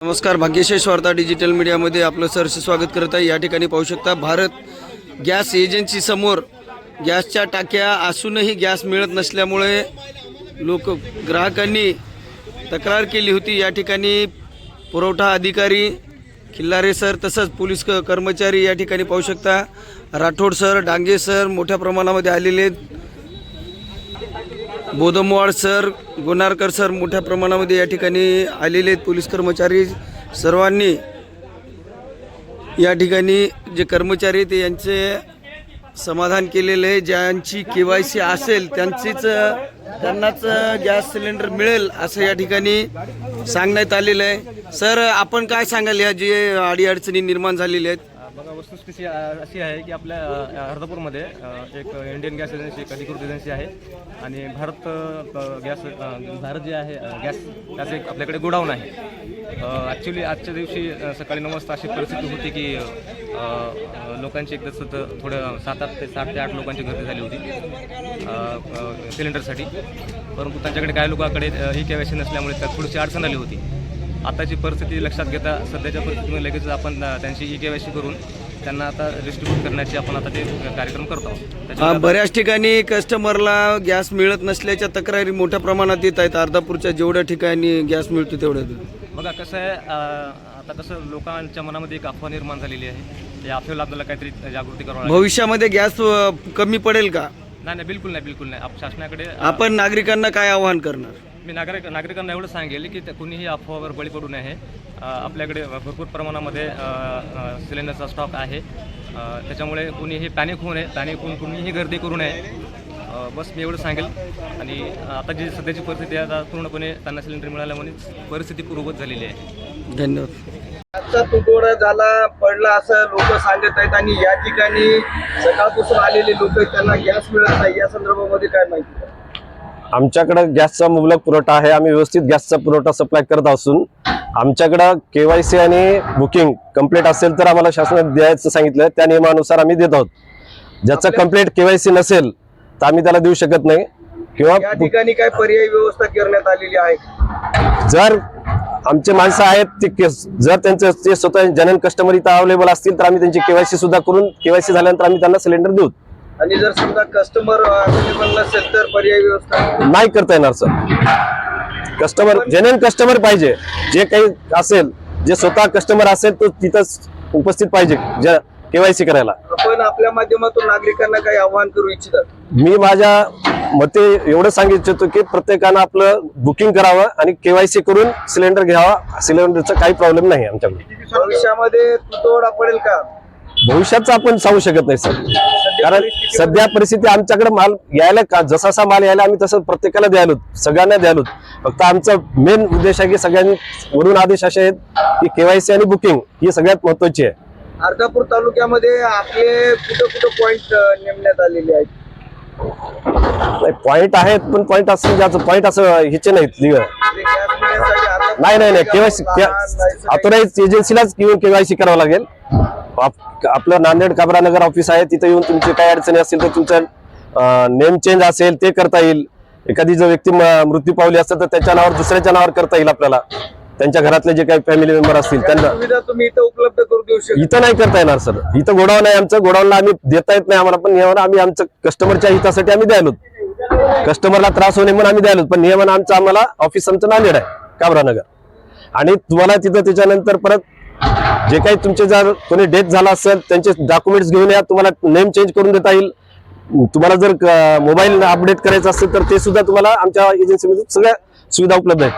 नमस्कार, भाग्यशेष वार्ता डिजिटल मीडियामध्ये आपलं सहर्ष स्वागत करत आहे। या ठिकाणी पाहू शकता भारत गॅस एजन्सी समोर गॅसच्या टाक्या असूनही गॅस मिळत नसल्यामुळे ग्राहकांनी तक्रार केली होती। या ठिकाणी पुरवठा अधिकारी खिल्लारे सर तसंच पोलीस कर्मचारी या ठिकाणी पाहू शकता, राठोड सर, डांगे सर मोठ्या प्रमाणामध्ये आलेले आहेत, बोधमवाड सर, गोनारकर सर मोठ्या प्रमाणामध्ये या ठिकाणी आलेले आहेत। पोलीस कर्मचारी सर्वांनी या ठिकाणी जे कर्मचारी ते यांचे समाधान केलेले आहे। ज्यांची KYC असेल त्यांनाच गॅस सिलेंडर मिळेल असं या ठिकाणी सांगण्यात आलेलं आहे। सर, आपण काय सांगाल या जे अडीअडचणी निर्माण झालेल्या आहेत? बघा, वस्तुस्थिती अशी आहे की आपल्या अर्धापूरमध्ये एक इंडियन गॅस एजन्सी एक अधिकृत एजन्सी आहे आणि भारत जे आहे गॅस त्याचं एक आपल्याकडे गोडाऊन आहे। ॲक्च्युली आजच्या दिवशी सकाळी 9 वाजता अशी परिस्थिती होती की लोकांची एक तसं थोडं 7 ते 8 लोकांची गर्दी झाली होती सिलेंडरसाठी, परंतु त्यांच्याकडे काही लोकांकडे KYC नसल्यामुळे त्यात थोडीशी अडचण आली होती। आताची परिस्थिती लक्षात घेता सध्याच्या परिस्थितीमध्ये लगेच आपण त्यांची KYC करून त्यांना आता डिस्ट्रीब्यूट करण्याची आपण आता ते कार्यक्रम करतो आहोत। बऱ्याच ठिकाणी कस्टमरला गॅस मिळत नसल्याच्या तक्रारी मोठ्या प्रमाणात येत आहेत। अर्धापूरच्या जेवढ्या ठिकाणी गॅस मिळतो तेवढ्या बघा कसं आहे, आता कसं लोकांच्या मनामध्ये एक अफवा निर्माण झालेली आहे। या अफवेला आपल्याला काहीतरी जागृती करावं लागेल। भविष्यामध्ये गॅस कमी पडेल का? नाही, बिलकुल नाही। शासनाकडे आपण नागरिकांना काय आवाहन करणार? मी नागरिकांना एवढं सांगेल की कुणीही अफवावर बळी पडू नये। आपल्याकडे भरपूर प्रमाणामध्ये सिलेंडरचा स्टॉक आहे, त्याच्यामुळे कुणीही पॅनिक होऊ नये, पॅनिक होऊन कुणीही गर्दी करू नये, बस मी एवढं सांगेल। आणि आता जी सध्याची परिस्थिती आहे आता पूर्णपणे त्यांना सिलेंडर मिळाल्यामुळे परिस्थिती पूर्ववत झालेली आहे। धन्यवाद। आजचा तुटवडा झाला पडला असं लोक सांगत आहेत आणि या ठिकाणी सकाळपासून आलेले लोक त्यांना गॅस मिळत नाही, या संदर्भामध्ये काय माहिती? आमच्याकडे गॅसचा मुबलक पुरवठा आहे। आम्ही व्यवस्थित गॅसचा पुरवठा सप्लाय करत असून आमच्याकडे KYC आणि बुकिंग कंप्लीट असेल तर आम्हाला शासनाने द्यायचं सांगितलं, त्या नियमानुसार आम्ही देत आहोत। ज्याचं कंप्लीट KYC नसेल तर आम्ही त्याला देऊ शकत नाही। किंवा या ठिकाणी काय पर्यायी व्यवस्था करण्यात आलेली आहे? जर आमचे माणसं आहेत ते जर त्यांचे ते स्वतः जनन कस्टमर इथं अवेलेबल असतील तर आम्ही त्यांची KYC सुद्धा करून KYC झाल्यानंतर आम्ही त्यांना सिलेंडर देऊ। आणि जर समजा कस्टमर अवेलेबल नसेल तर पर्यायी व्यवस्था नाही करता येणार सर। कस्टमर जेन्युइन कस्टमर पाहिजे, जे काही असेल जे स्वतः कस्टमर असेल तो तिथंच उपस्थित पाहिजे KYC करायला। आपण आपल्या माध्यमातून नागरिकांना काही आवाहन करू इच्छितात? मी माझ्या मते एवढं सांगू इच्छितो की प्रत्येकानं आपलं बुकिंग करावं आणि KYC करून सिलेंडर घ्यावा। सिलेंडरचा काही प्रॉब्लेम नाही आमच्याकडे। भविष्यामध्ये तुटवडा पडेल का? भविष्याचं आपण सांगू शकत नाही सर, कारण सध्या परिस्थिती आमच्याकडे माल यायला का जसा माल यायला आम्ही तसं प्रत्येकाला द्यायलो, सगळ्यांना द्यायलो। फक्त आमचा मेन उद्देश आहे की सगळ्यांनी वरून आदेश असे आहेत की KYC आणि बुकिंग ही सगळ्यात महत्वाची आहे। अर्धापूर तालुक्यामध्ये आपले कुठं पॉइंट नेमण्यात आलेले आहेत? पॉइंट आहेत, पण पॉइंट असं ज्याचं पॉइंट असं ह्याचे नाहीत। नाही KYC ऑथोराइज एजन्सीलाच येऊन KYC करावं लागेल। आपलं नांदेड काबरानगर ऑफिस आहे, तिथे येऊन तुमची काही अडचणी असतील तर तुमचं नेम चेंज असेल ते करता येईल। एखादी जर व्यक्ती मृत्यू पावली असेल तर त्याच्या नावावर दुसऱ्याच्या नावावर करता येईल आपल्याला। त्यांच्या घरातले जे काही फॅमिली मेंबर असतील त्यांना सुविधा तुम्ही इथं उपलब्ध करून देऊ शकता? इथं नाही करता येणार सर, इथं गोडाऊन आहे आमचं, गोडाऊनला आम्ही देता येत नाही आम्हाला, पण नियमानं आम्ही आमचं कस्टमरच्या हितासाठी आम्ही द्यायलो, कस्टमरला त्रास होणे म्हणून आम्ही द्यायलो, पण नियमानं आमचं आम्हाला ऑफिस आमचं नांदेड आहे काबरानगर। आणि तुम्हाला तिथं त्याच्यानंतर परत जे काही तुमचे जर कोणी डेथ झाला असेल त्यांचे डॉक्युमेंट्स घेऊन या, तुम्हाला नेम चेंज करून देता येईल। तुम्हाला जर मोबाईल अपडेट करायचं असेल तर ते सुद्धा तुम्हाला आमच्या एजन्सीमध्ये सगळ्या सुविधा उपलब्ध आहेत।